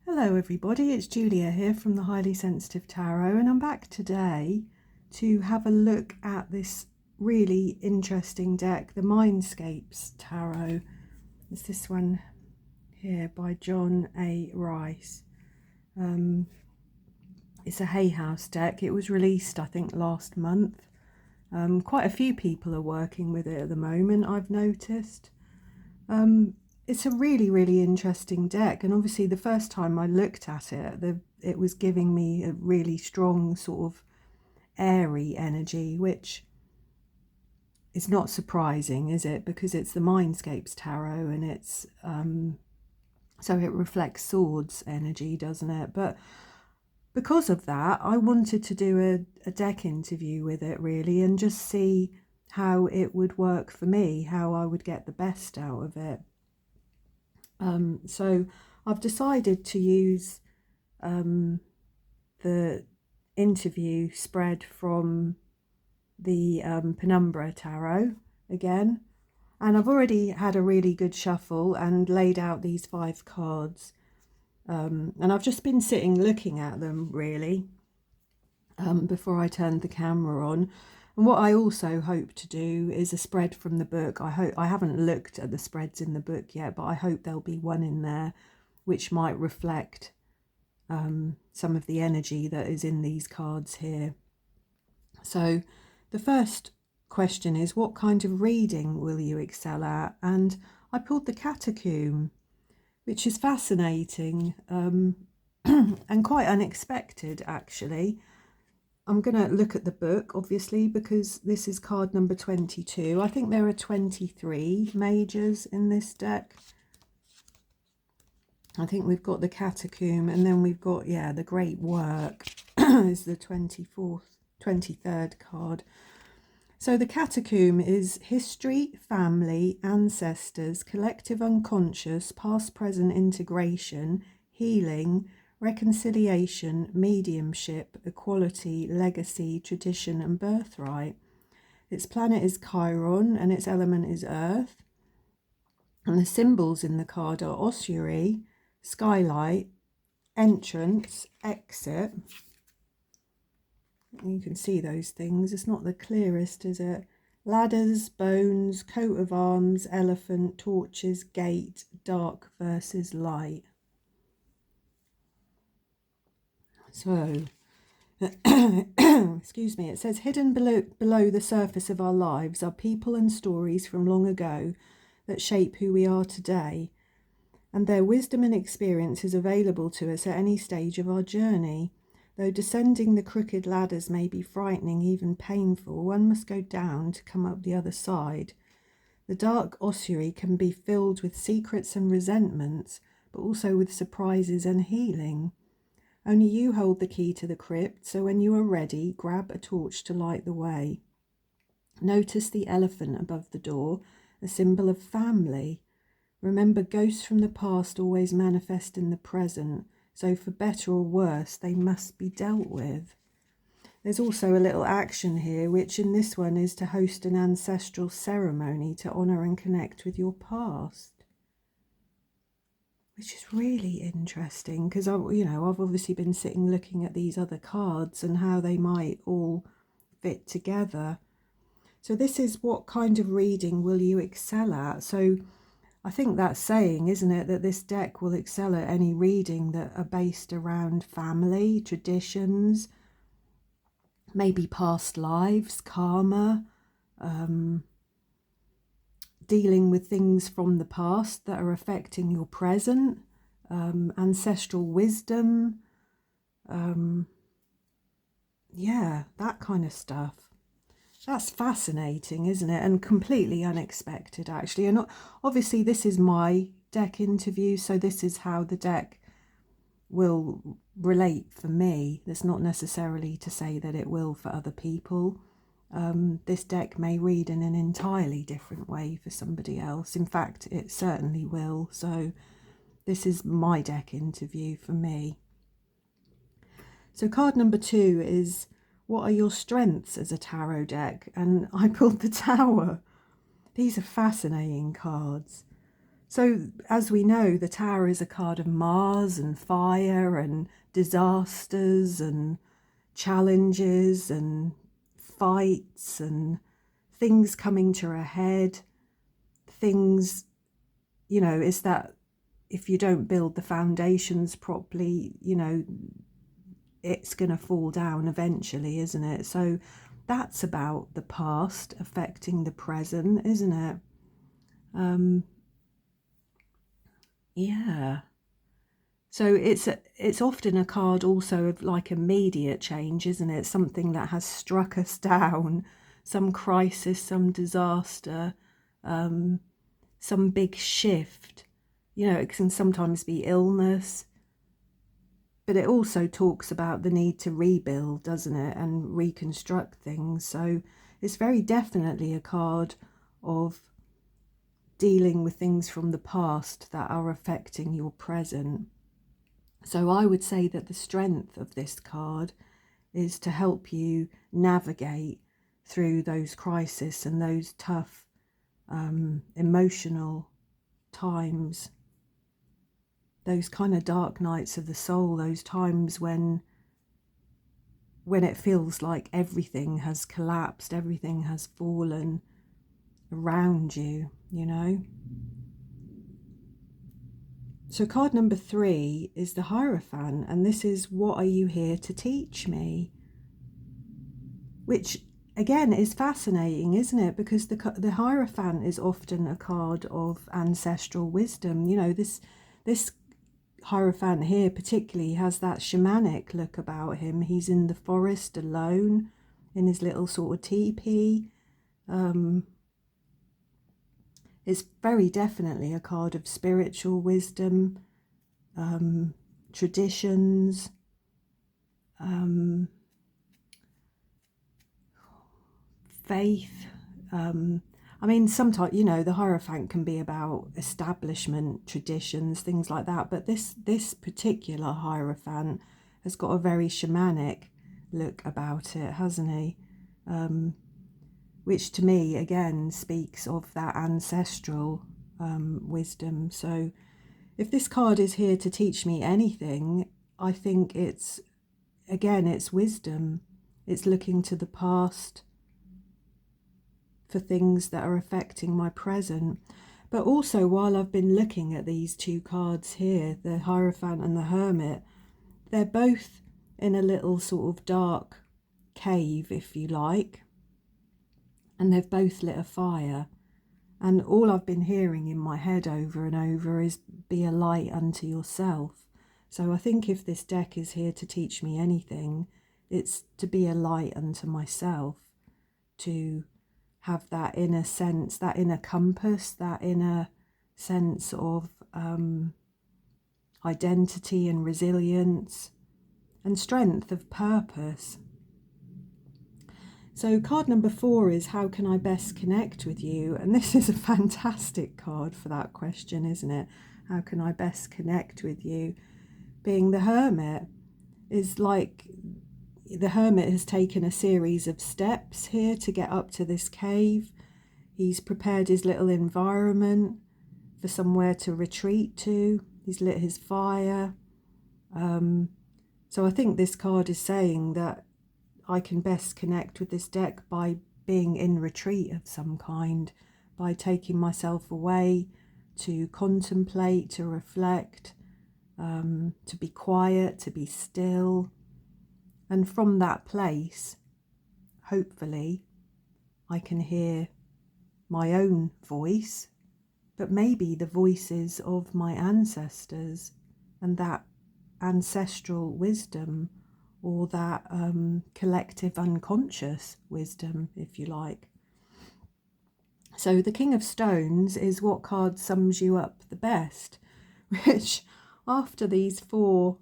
Hello everybody, it's Julia here from the Highly Sensitive Tarot, and I'm back today to have a look at this really interesting deck, the Mindscapes Tarot. It's this one here by John A. Rice. It's a Hay House deck. It was released I think last month. Quite a few people are working with it at the moment, I've noticed. It's a really interesting deck, and obviously the first time I looked at it, it was giving me a really strong sort of airy energy, which is not surprising, is it? Because it's the Mindscapes Tarot, and it's so it reflects swords energy, doesn't it? But because of that, I wanted to do a deck interview with it really, and just see how it would work for me, how I would get the best out of it. So I've decided to use the interview spread from the Penumbra Tarot again, and I've already had a really good shuffle and laid out these 5 cards, and I've just been sitting looking at them really before I turned the camera on. And what I also hope to do is a spread from the book. I haven't looked at the spreads in the book yet, but I hope there'll be one in there which might reflect some of the energy that is in these cards here. So the first question is, what kind of reading will you excel at? And I pulled the Catacomb, which is fascinating and quite unexpected actually. I'm going to look at the book, obviously, because this is card number 22. I think there are 23 majors in this deck. I think we've got the Catacomb, and then we've got, yeah, the Great Work is the 23rd card. So the Catacomb is history, family, ancestors, collective unconscious, past-present integration, healing, reconciliation, mediumship, equality, legacy, tradition and birthright. Its planet is Chiron and its element is earth. And the symbols in the card are ossuary, skylight, entrance, exit. You can see those things. It's not the clearest, is it? Ladders, bones, coat of arms, elephant, torches, gate, dark versus light. So, excuse me, it says, hidden below the surface of our lives are people and stories from long ago that shape who we are today, and their wisdom and experience is available to us at any stage of our journey. Though descending the crooked ladders may be frightening, even painful, one must go down to come up the other side. The dark ossuary can be filled with secrets and resentments, but also with surprises and healing. Only you hold the key to the crypt, so when you are ready, grab a torch to light the way. Notice the elephant above the door, a symbol of family. Remember, ghosts from the past always manifest in the present, so for better or worse, they must be dealt with. There's also a little action here, which in this one is to host an ancestral ceremony to honour and connect with your past. Which is really interesting, because I've obviously been sitting looking at these other cards and how they might all fit together. So this is, what kind of reading will you excel at? So I think that's saying, isn't it, that this deck will excel at any reading that are based around family, traditions, maybe past lives, karma, dealing with things from the past that are affecting your present, ancestral wisdom, yeah, that kind of stuff. That's fascinating, isn't it? And completely unexpected, actually. And obviously this is my deck interview, so this is how the deck will relate for me. That's not necessarily to say that it will for other people. This deck may read in an entirely different way for somebody else. In fact, it certainly will. So this is my deck interview for me. So card number 2 is, what are your strengths as a tarot deck? And I pulled the Tower. These are fascinating cards. So as we know, the Tower is a card of Mars and fire and disasters and challenges and fights and things coming to a head. Things, you know, it's that if you don't build the foundations properly, you know, it's going to fall down eventually, isn't it? So that's about the past affecting the present, isn't it? Yeah. So it's often a card also of like immediate change, isn't it? Something that has struck us down, some crisis, some disaster, some big shift. You know, it can sometimes be illness, but it also talks about the need to rebuild, doesn't it, and reconstruct things. So it's very definitely a card of dealing with things from the past that are affecting your present. So I would say that the strength of this card is to help you navigate through those crises and those tough emotional times, those kind of dark nights of the soul, those times when it feels like everything has collapsed, everything has fallen around you, you know. So card number 3 is the Hierophant, and this is, what are you here to teach me? Which again is fascinating, isn't it? Because the Hierophant is often a card of ancestral wisdom. You know, this Hierophant here particularly has that shamanic look about him. He's in the forest alone in his little sort of teepee. It's very definitely a card of spiritual wisdom, traditions, faith. I mean, sometimes, you know, the Hierophant can be about establishment, traditions, things like that. But this particular Hierophant has got a very shamanic look about it, hasn't he? Which to me, again, speaks of that ancestral wisdom. So if this card is here to teach me anything, I think it's, again, it's wisdom. It's looking to the past for things that are affecting my present. But also, while I've been looking at these two cards here, the Hierophant and the Hermit, they're both in a little sort of dark cave, if you like, and they've both lit a fire. And all I've been hearing in my head over and over is, be a light unto yourself. So I think if this deck is here to teach me anything, it's to be a light unto myself, to have that inner sense, that inner compass, that inner sense of identity and resilience and strength of purpose. So card number 4 is, how can I best connect with you? And this is a fantastic card for that question, isn't it? How can I best connect with you? Being the Hermit is like, the Hermit has taken a series of steps here to get up to this cave. He's prepared his little environment for somewhere to retreat to. He's lit his fire. So I think this card is saying that I can best connect with this deck by being in retreat of some kind, by taking myself away to contemplate, to reflect, to be quiet, to be still. And from that place, hopefully, I can hear my own voice, but maybe the voices of my ancestors and that ancestral wisdom, or that collective unconscious wisdom, if you like. So the King of Stones is what card sums you up the best, which after these 4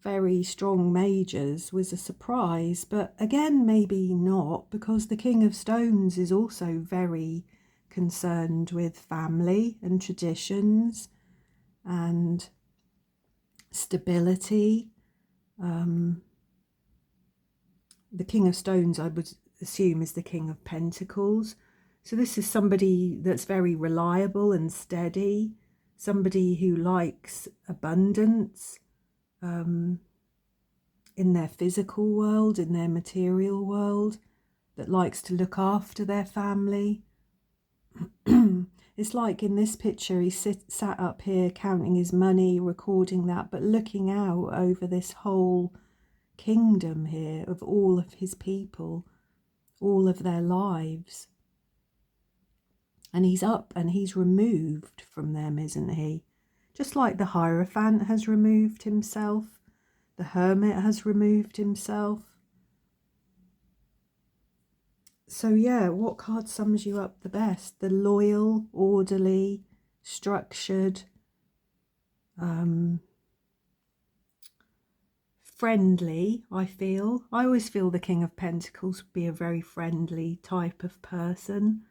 very strong majors was a surprise, but again, maybe not, because the King of Stones is also very concerned with family and traditions and stability. The King of Stones, I would assume, is the King of Pentacles. So this is somebody that's very reliable and steady, somebody who likes abundance in their physical world, in their material world, that likes to look after their family. It's like in this picture, he sat up here counting his money, recording that, but looking out over this whole kingdom here of all of his people, all of their lives. And he's up and he's removed from them, isn't he? Just like the Hierophant has removed himself, the Hermit has removed himself. So yeah, what card sums you up the best? The loyal, orderly, structured, friendly, I feel. I always feel the King of Pentacles would be a very friendly type of person.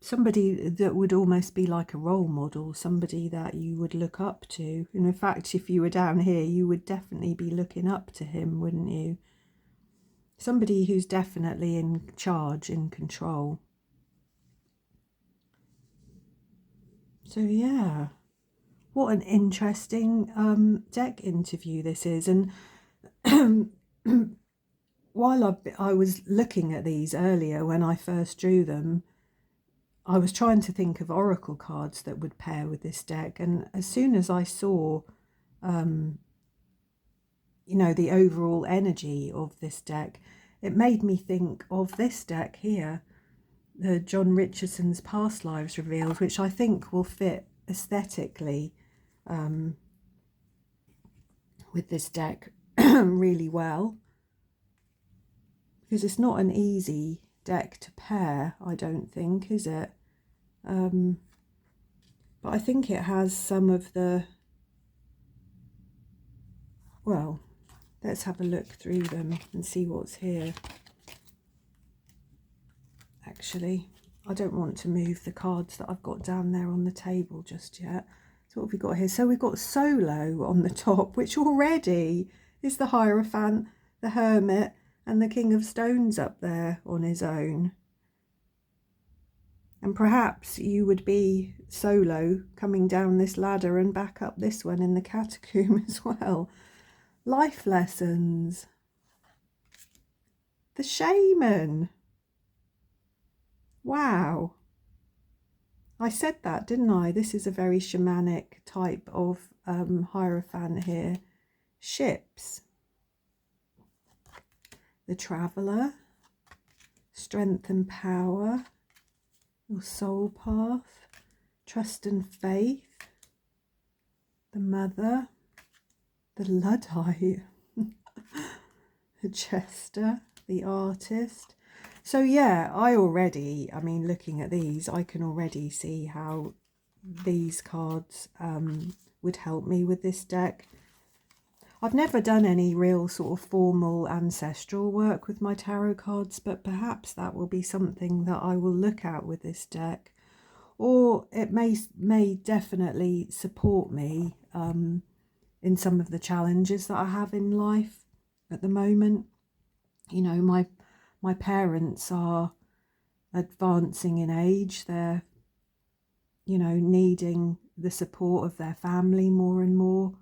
Somebody that would almost be like a role model, somebody that you would look up to. And in fact, if you were down here, you would definitely be looking up to him, wouldn't you? Somebody who's definitely in charge, in control. So yeah, what an interesting deck interview this is. And while I was looking at these earlier when I first drew them, I was trying to think of oracle cards that would pair with this deck. And as soon as I saw, you know, the overall energy of this deck, it made me think of this deck here, the John Richardson's Past Lives Revealed, which I think will fit aesthetically with this deck really well. Because it's not an easy deck to pair, I don't think, is it? But I think it has some of the, well, let's have a look through them and see what's here. Actually, I don't want to move the cards that I've got down there on the table just yet. So what have we got here? So we've got Solo on the top, which already is the Hierophant, the Hermit, and the King of Stones up there on his own. And perhaps you would be Solo coming down this ladder and back up this one in the catacomb as well. Life lessons. The Shaman. Wow. I said that, didn't I? This is a very shamanic type of Hierophant here. Ships. The Traveller. Strength and Power. Your Soul Path. Trust and Faith. The Mother. The Luddite. The Jester. The Artist. So yeah, I mean, looking at these, I can already see how these cards would help me with this deck. I've never done any real sort of formal ancestral work with my tarot cards, but perhaps that will be something that I will look at with this deck. Or it may definitely support me in some of the challenges that I have in life at the moment. You know, my parents are advancing in age. They're, you know, needing the support of their family more and more.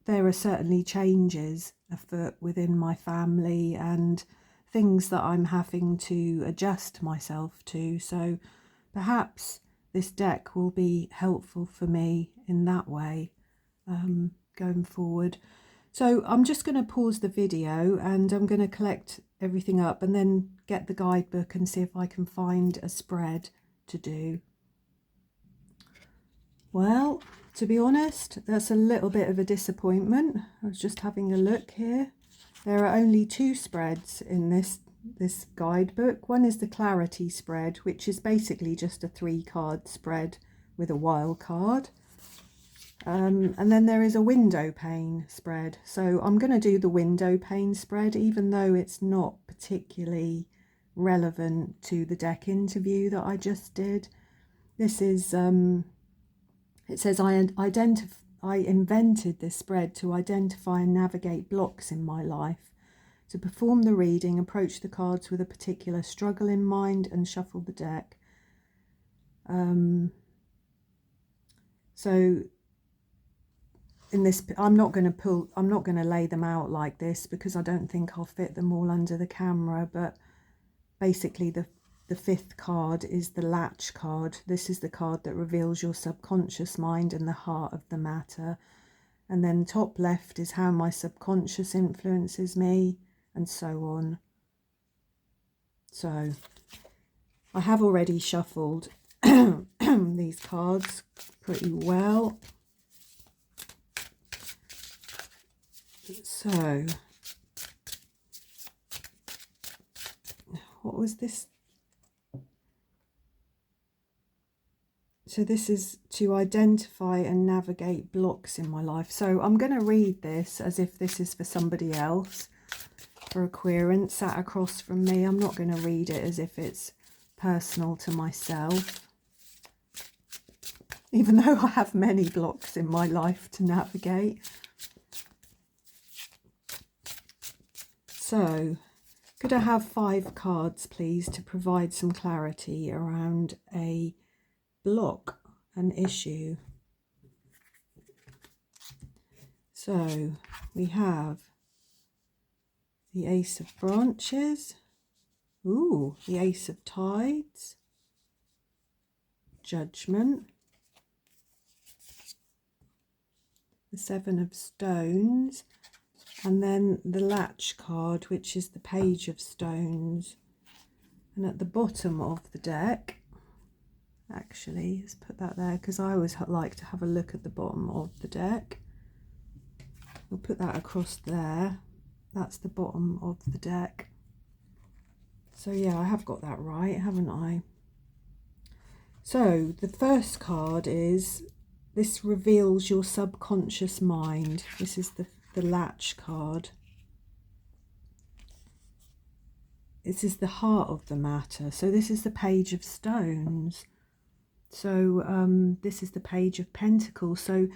There are certainly changes afoot within my family and things that I'm having to adjust myself to. So perhaps this deck will be helpful for me in that way going forward. So I'm just going to pause the video and I'm going to collect everything up and then get the guidebook and see if I can find a spread to do. Well, to be honest, that's a little bit of a disappointment. I was just having a look here. There are only two spreads in this guidebook. One is the Clarity spread, which is basically just a 3-card spread with a wild card. And then there is a window pane spread. So I'm going to do the window pane spread, even though it's not particularly relevant to the deck interview that I just did. This is, it says, I invented this spread to identify and navigate blocks in my life To perform the reading, approach the cards with a particular struggle in mind and shuffle the deck. So in this, I'm not going to lay them out like this because I don't think I'll fit them all under the camera, but basically the fifth card is the latch card. This is the card that reveals your subconscious mind and the heart of the matter. And then top left is how my subconscious influences me, and so on. So I have already shuffled these cards pretty well. So what was this? So this is to identify and navigate blocks in my life. So I'm going to read this as if this is for somebody else, for a querent sat across from me. I'm not going to read it as if it's personal to myself, even though I have many blocks in my life to navigate. So could I have 5 cards, please, to provide some clarity around a block, an issue? So we have the Ace of Branches, ooh, the Ace of Tides, Judgment, the Seven of Stones, and then the Latch card, which is the Page of Stones. And at the bottom of the deck, actually, let's put that there because I always like to have a look at the bottom of the deck. We'll put that across there. That's the bottom of the deck. So yeah, I have got that right, haven't I? So the first card is, this reveals your subconscious mind. This is the Latch card. This is the heart of the matter. So this is the Page of Stones. So this is the Page of Pentacles. So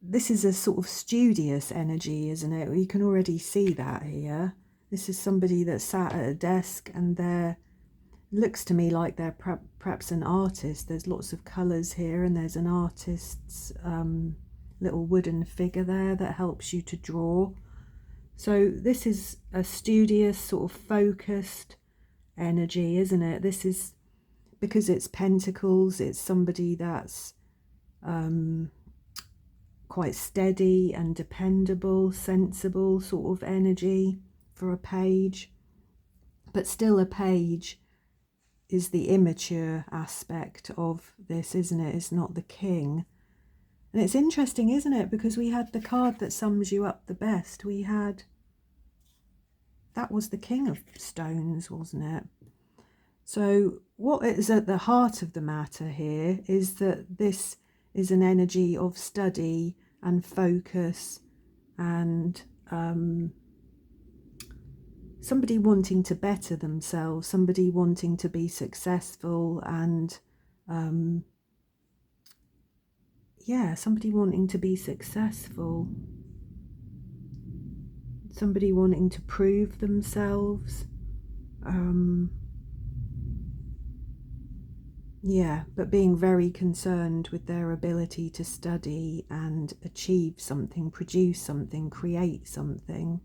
this is a sort of studious energy, isn't it? You can already see that here. This is somebody that sat at a desk, and looks to me like they're perhaps an artist. There's lots of colours here, and there's an artist's little wooden figure there that helps you to draw. So this is a studious, sort of focused energy, isn't it? This is, because it's pentacles, it's somebody that's quite steady and dependable, sensible sort of energy for a page. But still, a page is the immature aspect of this, isn't it? It's not the king. And it's interesting, isn't it? Because we had the card that sums you up the best. That was the King of Stones, wasn't it? So what is at the heart of the matter here is that this is an energy of study and focus, and somebody wanting to better themselves, somebody wanting to be successful, and yeah, somebody wanting to be successful, somebody wanting to prove themselves. Yeah, but being very concerned with their ability to study and achieve something, produce something, create something.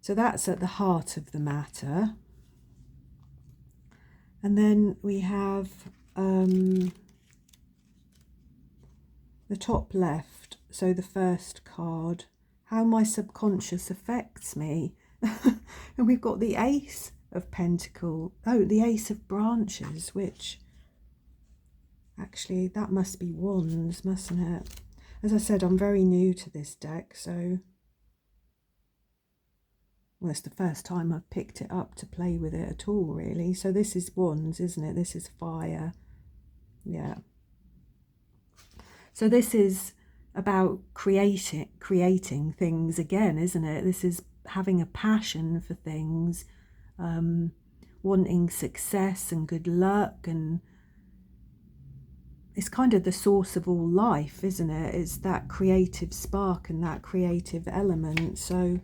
So that's at the heart of the matter. And then we have the top left, so the first card, how my subconscious affects me. And we've got the Ace of Pentacles, the Ace of Branches, which actually, that must be Wands, mustn't it? As I said, I'm very new to this deck, so well, it's the first time I've picked it up to play with it at all, really. So this is Wands, isn't it? This is fire. Yeah. So this is about creating things again, isn't it? This is having a passion for things, wanting success and good luck, and it's kind of the source of all life, isn't it? It's that creative spark and that creative element. So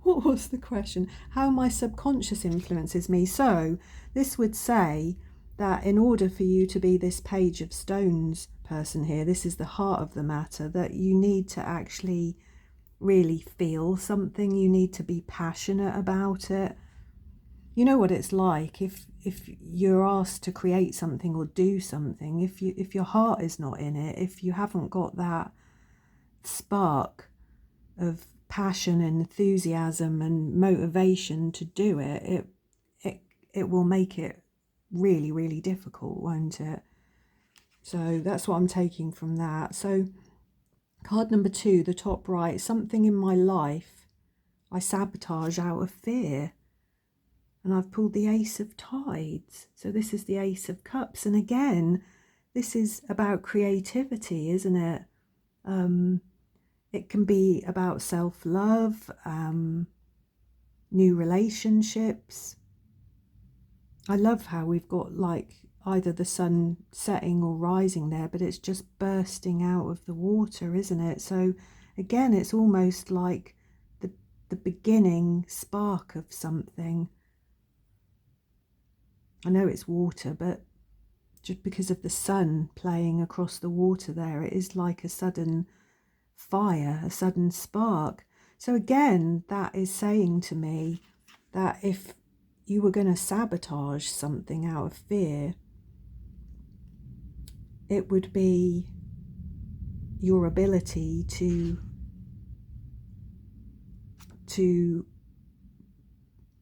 What was the question? How my subconscious influences me. So this would say that in order for you to be this Page of Stones person here, this is the heart of the matter, that you need to actually really feel something. You need to be passionate about it. You know what it's like if you're asked to create something or do something, if your heart is not in it, if you haven't got that spark of passion and enthusiasm and motivation to do it, it will make it really, really difficult, won't it? So that's what I'm taking from that. So card number 2, the top right, something in my life I sabotage out of fear. And I've pulled the Ace of Tides. So this is the Ace of Cups. And again, this is about creativity, isn't it? It can be about self-love, new relationships. I love how we've got like either the sun setting or rising there, but it's just bursting out of the water, isn't it? So again, it's almost like the beginning spark of something. I know it's water, but just because of the sun playing across the water there, it is like a sudden fire, a sudden spark. So again, that is saying to me that if you were going to sabotage something out of fear, it would be your ability to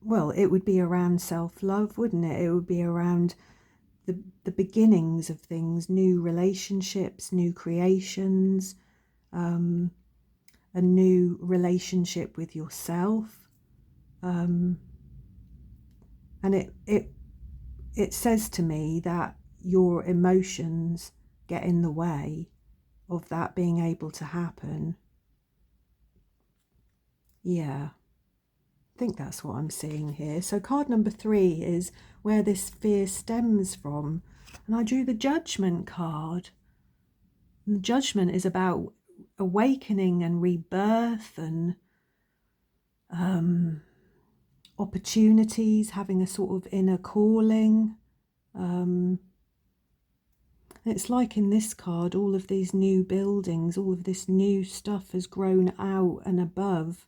well, it would be around self-love, wouldn't it? It would be around the beginnings of things, new relationships, new creations, a new relationship with yourself. And it says to me that your emotions get in the way of that being able to happen. Yeah, I think that's what I'm seeing here. So card number 3 is where this fear stems from. And I drew the Judgment card. And the Judgment is about awakening and rebirth and opportunities, having a sort of inner calling. It's like in this card, all of these new buildings, all of this new stuff has grown out and above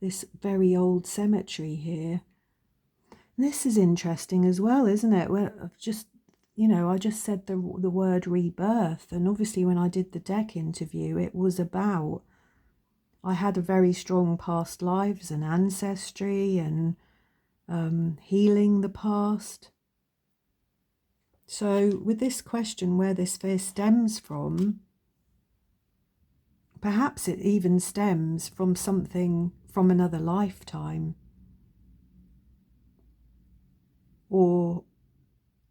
this very old cemetery here. And this is interesting as well, isn't it? Well, I've just, I just said the word rebirth, and obviously when I did the deck interview, it was about, I had a very strong past lives and ancestry and healing the past. So with this question, where this fear stems from, perhaps it even stems from something from another lifetime, or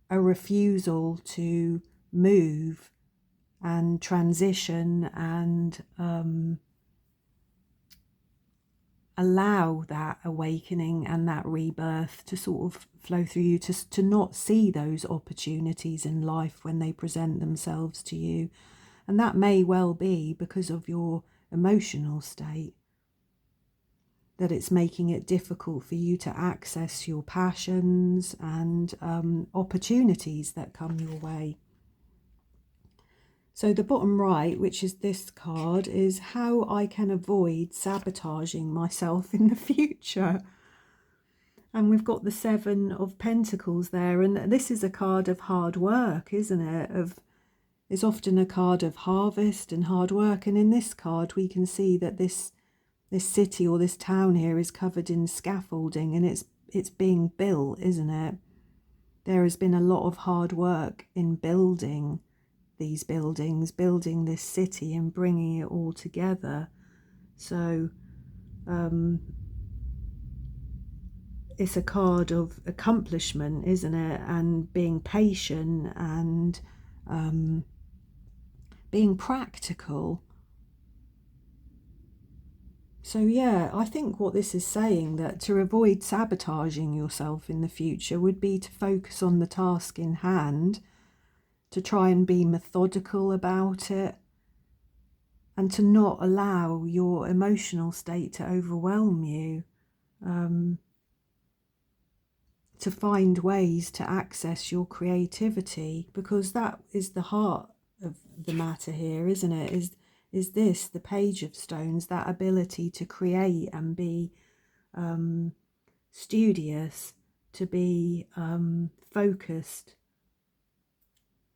a refusal to move and transition and allow that awakening and that rebirth to sort of flow through you, to not see those opportunities in life when they present themselves to you. And that may well be because of your emotional state, that it's making it difficult for you to access your passions and opportunities that come your way. So the bottom right, which is this card, is how I can avoid sabotaging myself in the future. And we've got the 7 of Pentacles there, and this is a card of hard work, isn't it? It's often a card of harvest and hard work, and in this card we can see that this city or this town here is covered in scaffolding, and it's being built, isn't it? There has been a lot of hard work in building these buildings, building this city and bringing it all together. So it's a card of accomplishment, isn't it? And being patient and being practical. So yeah, I think what this is saying, that to avoid sabotaging yourself in the future would be to focus on the task in hand, to try and be methodical about it, and to not allow your emotional state to overwhelm you, to find ways to access your creativity, because that is the heart of the matter here, isn't it? Is this, the Page of Stones, that ability to create and be studious, to be focused.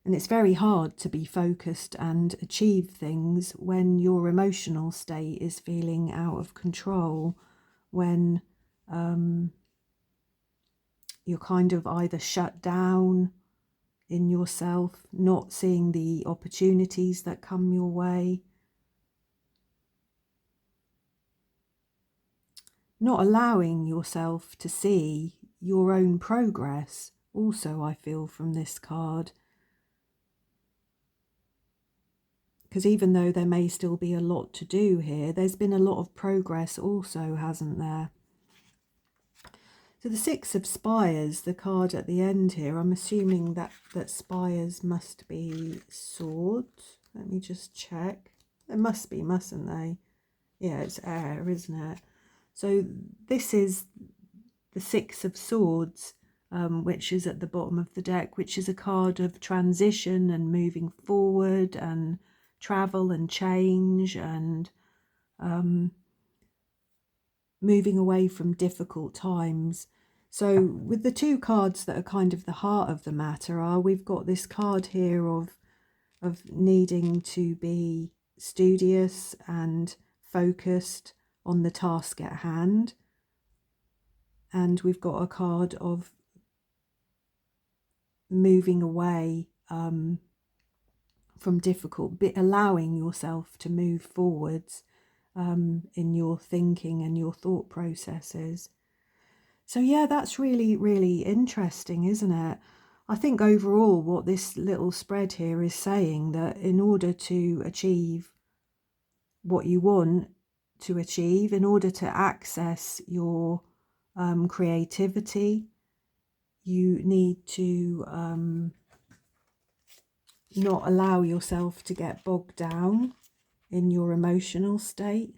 And it's very hard to be focused and achieve things when your emotional state is feeling out of control, when you're kind of either shut down in yourself, not seeing the opportunities that come your way, not allowing yourself to see your own progress. Also, I feel from this card, because even though there may still be a lot to do here, there's been a lot of progress also, hasn't there? So the Six of Spires, the card at the end here, I'm assuming that spires must be swords. Let me just check. It must be, mustn't they? Yeah, it's air, isn't it? So this is the Six of Swords, which is at the bottom of the deck, which is a card of transition and moving forward and travel and change and moving away from difficult times. So with the two cards that are kind of the heart of the matter we've got this card here of needing to be studious and focused on the task at hand. And we've got a card of moving away from difficult, allowing yourself to move forwards in your thinking and your thought processes. So yeah, that's really, really interesting, isn't it? I think overall what this little spread here is saying, that in order to achieve what you want to achieve, in order to access your creativity, you need to not allow yourself to get bogged down in your emotional state,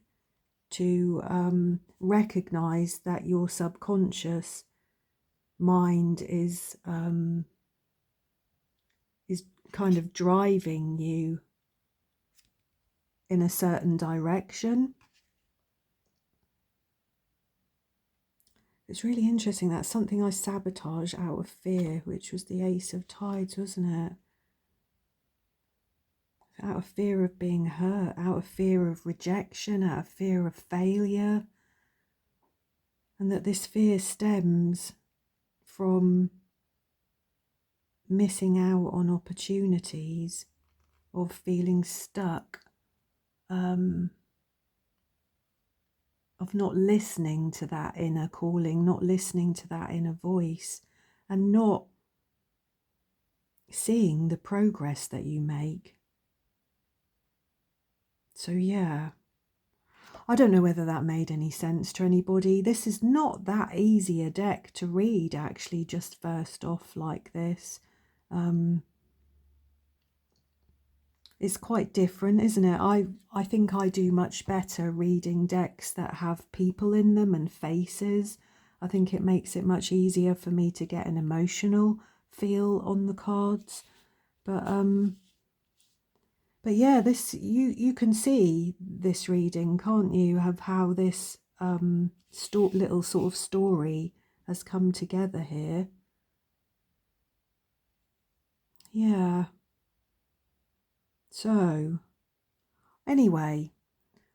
to recognize that your subconscious mind is kind of driving you in a certain direction. It's really interesting. That's something I sabotage out of fear, which was the Ace of Tides, wasn't it? Out of fear of being hurt, out of fear of rejection, out of fear of failure. And that this fear stems from missing out on opportunities, of feeling stuck, of not listening to that inner calling, not listening to that inner voice, and not seeing the progress that you make. So yeah, I don't know whether that made any sense to anybody. This is not that easy a deck to read, actually, just first off like this. It's quite different, isn't it? I think I do much better reading decks that have people in them and faces. I think it makes it much easier for me to get an emotional feel on the cards. But yeah, this you can see this reading, can't you, of how this little sort of story has come together here. Yeah. So anyway,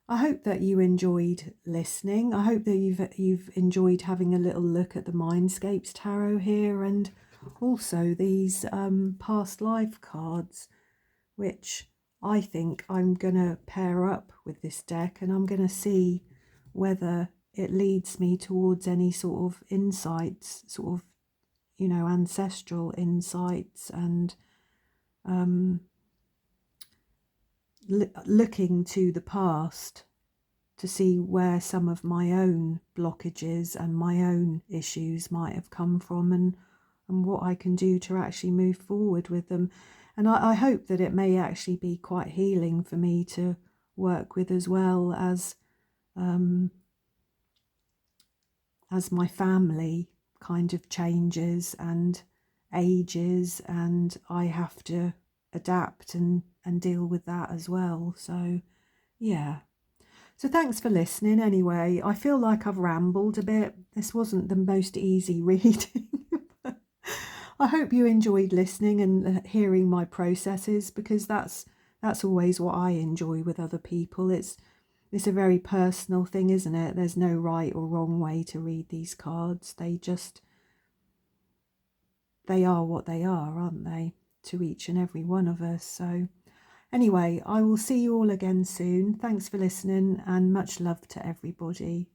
I hope that you enjoyed listening. I hope that you've enjoyed having a little look at the Mindscapes Tarot here, and also these past life cards, which I think I'm going to pair up with this deck, and I'm going to see whether it leads me towards any sort of insights, sort of, you know, ancestral insights, and looking to the past to see where some of my own blockages and my own issues might have come from, and what I can do to actually move forward with them. And I hope that it may actually be quite healing for me to work with, as well as my family kind of changes and ages, and I have to adapt and deal with that as well. So yeah. So thanks for listening anyway. I feel like I've rambled a bit. This wasn't the most easy reading. I hope you enjoyed listening and hearing my processes, because that's always what I enjoy with other people. It's a very personal thing, isn't it? There's no right or wrong way to read these cards. They are what they are, aren't they, to each and every one of us. So anyway, I will see you all again soon. Thanks for listening, and much love to everybody.